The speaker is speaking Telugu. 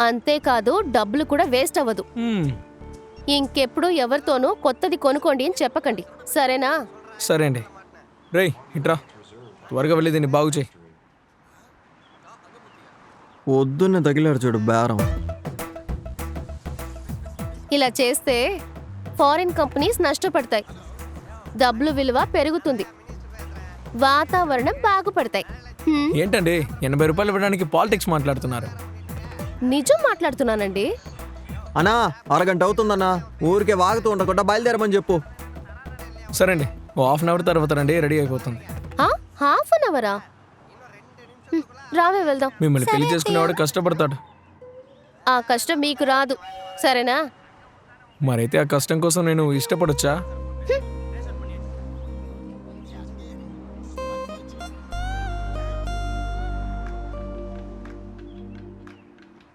అంతేకాదు డబ్బులు కూడా వేస్ట్ అవ్వదు. ఇంకెప్పుడు ఎవరితోనూ కొత్తది కొనుక్కోండి అని చెప్పకండి, సరేనా? సరే అండి. రేయ్ ఇట్రా, త్వరగా వెళ్ళి దీన్ని బాగు చేయి. పొద్దున్నే తగిలాడు చూడు బేరం. ఇలా చేస్తే ఫారిన్ కంపెనీస్ నష్టపడతాయి, డబ్బులు విలువ పెరుగుతుంది, వాతావరణం బాగుపడతాయి. ఏంటండి 80 రూపాయలు ఇవ్వడానికి పాలిటిక్స్ మాట్లాడుతున్నారు? నిజం మాట్లాడుతున్నానండి. అన్నా అరగంట అవుతుందన్నా, ఊరికే వాగుతూ ఉండకుండా బయలుదేరమని చెప్పు. సరే అండి, ఓ హాఫ్ అన్ అవర్ తర్వాత రండి, రెడీ అయిపోతుంది. హాఫ్ అన్ అవరా? రావే వెళ్దాం. మిమ్మల్ని పెళ్లి చేసుకునేవాడు కష్టపడతాడు, ఆ కష్టం మీకు రాదు, సరేనా? మరైతే ఆ కష్టం కోసం నేను ఇష్టపడొచ్చా?